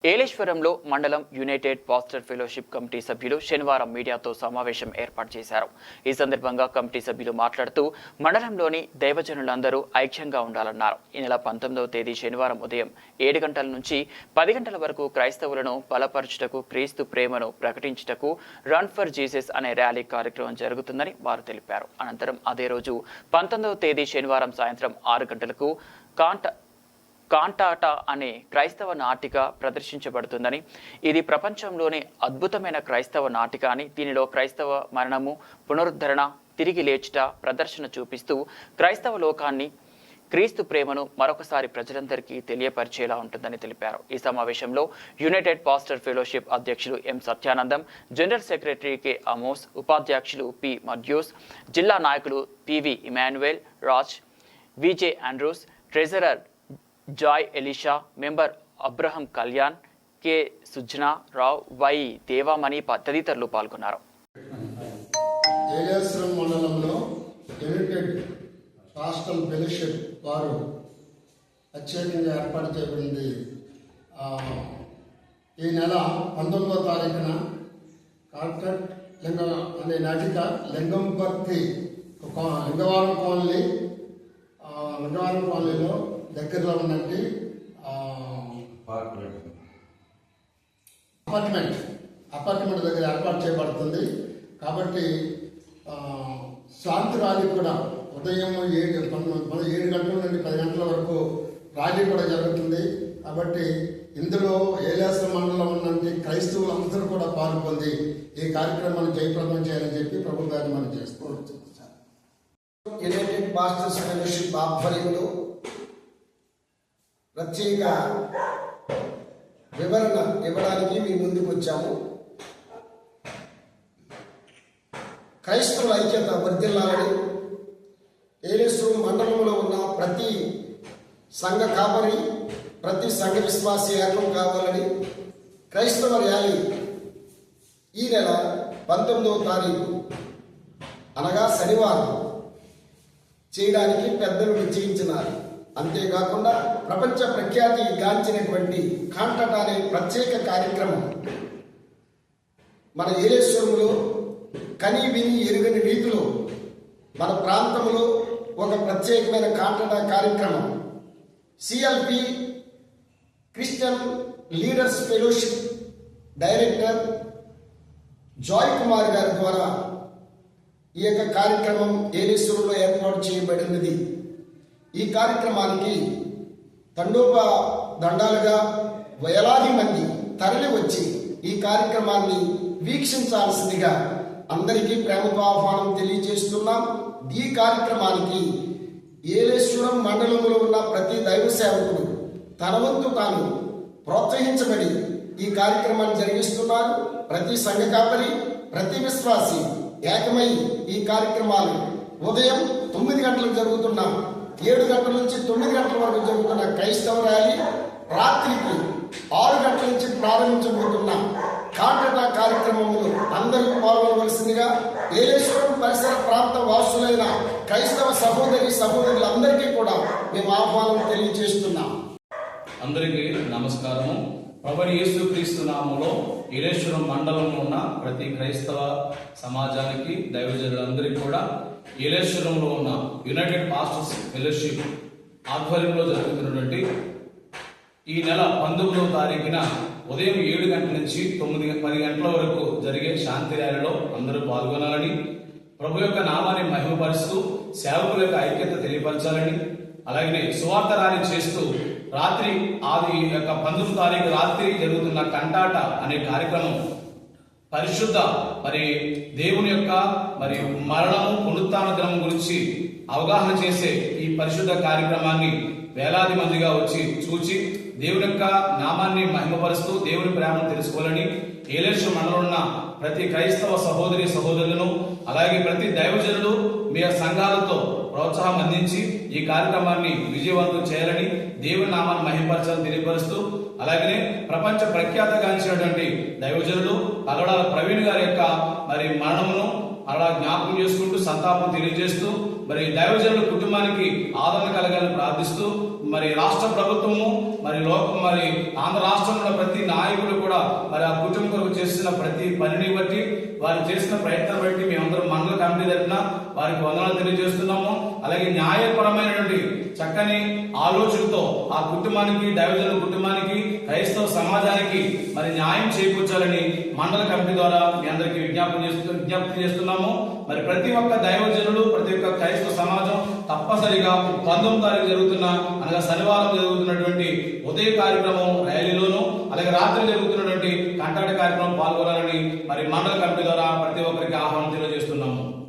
ఏలేశ్వరంలో మండలం United pastor fellowship committee సభ్యులు శనివారం మీడియాతో సమావేశం ఏర్పాటు చేశారు. ఈ సందర్భంగా కమిటీ సభ్యులు మాట్లాడుతూ మండలంలోని దైవజనులందరూ ఐక్యంగా ఉండాలన్నారు. ఈ నెల 19వ తేదీ శనివారం ఉదయం 7 గంటల నుంచి 10 గంటల వరకు క్రైస్తవులను బలపరచుటకు, క్రీస్తు ప్రేమను ప్రకటించుటకు రన్ ఫర్ జీసస్ అనే ర్యాలీ కార్యక్రమం జరుగుతుందని వారు తెలిపారు. అనంతరం అదే రోజు 19వ తేదీ శనివారం సాయంత్రం 6 గంటలకు కాంటాటా అనే క్రైస్తవ నాటిక ప్రదర్శించబడుతుందని, ఇది ప్రపంచంలోనే అద్భుతమైన క్రైస్తవ నాటిక అని, దీనిలో క్రైస్తవ మరణము, పునరుద్ధరణ, తిరిగి లేచుట ప్రదర్శన చూపిస్తూ క్రైస్తవ లోకాన్ని క్రీస్తు ప్రేమను మరొకసారి ప్రజలందరికీ తెలియపరిచేలా ఉంటుందని తెలిపారు. ఈ సమావేశంలో యునైటెడ్ పాస్టర్ ఫెలోషిప్ అధ్యక్షులు M Satyanandam, general secretary K Amos, ఉపాధ్యక్షులు పి మడ్యూస్, జిల్లా నాయకులు PV Emmanuel Raj, VJ Andrews, treasurer Joy Elisha, member Abraham Kalyan, K Sujna Rao, Y Devamani తదితరులు పాల్గొన్నారు. ఏలేశ్వరం మండలంలో యునైటెడ్ పాస్టల్ ఫెలోషిప్ వారు ప్రత్యేకంగా ఏర్పాటు చేయబడింది. ఈ నెల 19వ తారీఖున కాంటాక్ట్ లింగం అనే నాటిక లింగంపర్తి లింగవరం కాలనీలో దగ్గరలో ఉన్నట్టు అపార్ట్మెంట్ దగ్గర ఏర్పాటు చేయబడుతుంది. కాబట్టి శాంతి ర్యాలీ కూడా ఉదయం 7 గంటల నుండి 10 గంటల వరకు ర్యాలీ కూడా జరుగుతుంది. కాబట్టి ఇందులో ఏలేశ్వరం మండలం ఉన్నటువంటి క్రైస్తవులు అందరూ కూడా పాల్గొంది ఈ కార్యక్రమాన్ని జయప్రదం చేయాలని చెప్పి ప్రభు గారిని మనం చేసుకోవచ్చు. యునైటెడ్ పాస్టర్స్ ఫెలోషిప్ ఆధ్వర్యంలో ప్రత్యేక వివరణ ఇవ్వడానికి మీ ముందుకు వచ్చాము. క్రైస్తవుల ఐక్యత వర్ధిల్లాలని, ఏలేశ్వరం మండలంలో ఉన్న ప్రతి సంఘ కాపరి, ప్రతి సంఘ విశ్వాసి ఏకం కావాలని క్రైస్తవ ర్యాలీ ఈ నెల 19వ తారీఖు అనగా శనివారం చేయడానికి పెద్దలు నిశ్చయించినారు. అంతేకాకుండా ప్రపంచ ప్రఖ్యాతి గాంచినటువంటి కాంటాటా అనే ప్రత్యేక కార్యక్రమం మన ఏలేశ్వరంలో కని విని ఎరుగని రీతిలో మన ప్రాంతంలో ఒక ప్రత్యేకమైన కాంటాటా కార్యక్రమం CLP Christian leaders fellowship director Joy Kumar గారి ద్వారా ఈ యొక్క కార్యక్రమం ఏలేశ్వరంలో ఏర్పాటు చేయబడినది. ఈ కార్యక్రమానికి దండాలుగా వేలాది మంది తరలి వచ్చి ఈ కార్యక్రమాన్ని వీక్షించాల్సిందిగా అందరికీ ప్రేమతో ఆహ్వానం తెలియజేస్తున్నాం. ఈ కార్యక్రమానికి ఏలేశ్వరం మండలంలో ఉన్న ప్రతి దైవ సేవకుడు తన వంతు తాను ప్రోత్సహించబడి ఈ కార్యక్రమాన్ని జరిగిస్తున్నారు. ప్రతి సంఘ కాపరి, ప్రతి విశ్వాసి ఏకమై ఈ కార్యక్రమాలు ఉదయం 9 గంటలకు జరుగుతున్న 7 గంటల నుంచి 9 గంటల వరకు జరుగుతున్న క్రైస్తవ ర్యాలీ, రాత్రికి 6 గంటల నుంచి ప్రారంభించబోతున్న కాంటాటా కార్యక్రమంలో అందరూ పాల్గొనవలసిందిగా ఏలేశ్వరం పరిసర ప్రాంత వాసులైన క్రైస్తవ సహోదరులందరికీ కూడా మేము ఆహ్వానం తెలియజేస్తున్నాం. అందరికీ నమస్కారము. ప్రభువైన యేసుక్రీస్తు నామములో ఏలేశ్వరం మండలంలో ఉన్న ప్రతి క్రైస్తవ సమాజానికి, దైవజనులందరికీ కూడా ఏలేశ్వరంలో ఉన్న యునైటెడ్ పాస్టర్స్ ఫెలోషిప్ ఆధ్వర్యంలో జరుగుతున్నటువంటి ఈ నెల 19వ తారీఖున ఉదయం 7 గంటల నుంచి 10 గంటల వరకు జరిగే శాంతి ర్యాలీలో అందరూ పాల్గొనాలని, ప్రభు యొక్క నామాన్ని మహిమపరుస్తూ సేవకుల యొక్క ఐక్యత తెలియపరచాలని, అలాగే సువార్త ర్యాలీ చేస్తూ రాత్రి 19వ తారీఖు రాత్రి జరుగుతున్న కంటాటా అనే కార్యక్రమం పరిశుద్ధ దేవుని యొక్క మరణము, పునరుత్థాన దినం గురించి అవగాహన చేసే ఈ పరిశుద్ధ కార్యక్రమాన్ని వేలాది మందిగా వచ్చి చూచి దేవుని యొక్క నామాన్ని మహిమపరుస్తూ దేవుని ప్రేమను తెలుసుకోవాలని ఏలేశ్వరం మండలంలో ఉన్న ప్రతి క్రైస్తవ సహోదరులను, అలాగే ప్రతి దైవజనులు మీ సంఘాలతో ప్రోత్సాహం అందించి ఈ కార్యక్రమాన్ని విజయవంతం చేయాలని, దేవుని నామాన్ని మహిమపరచాలని తెలియపరుస్తూ, అలాగే ప్రపంచ ప్రఖ్యాతగాంచినటువంటి దైవజనులు పగడాల ప్రవీణ్ గారి యొక్క మరణమును అలా జ్ఞాపకం చేసుకుంటూ సంతాపం తెలియజేస్తూ దైవజనుల కుటుంబానికి ఆదరణ కలగాలని ప్రార్థిస్తూ మరి రాష్ట్ర ప్రభుత్వము మరి మరి ఆంధ్ర రాష్ట్రంలో ప్రతి నాయకులు కూడా మరి ఆ కుటుంబం కొరకు చేస్తున్న ప్రతి పనిని బట్టి వారు చేసిన ప్రయత్నం బట్టి మేమందరం మండల కమిటీ తరఫున వారికి వందనాలు తెలియజేస్తున్నాము. అలాగే న్యాయపరమైనటువంటి చక్కని ఆలోచనతో ఆ కుటుంబానికి, దైవజనుల కుటుంబానికి, క్రైస్తవ సమాజానికి మరి న్యాయం చేకూర్చాలని మండల కమిటీ ద్వారా మీ అందరికీ విజ్ఞప్తి చేస్తున్నాము. మరి ప్రతి ఒక్క దైవజనులు, ప్రతి ఒక్క క్రైస్తవ సమాజం తప్పనిసరిగా 19 తారీఖు జరుగుతున్న అనగా శనివారం జరుగుతున్నటువంటి ఉదయ కార్యక్రమం ర్యాలీలోను, అలాగే రాత్రి జరుగుతున్నటువంటి కంటాట కార్యక్రమం పాల్గొనాలని మరి మండల కమిటీ ద్వారా ప్రతి ఒక్కరికి ఆహ్వానం తెలియజేస్తున్నాం.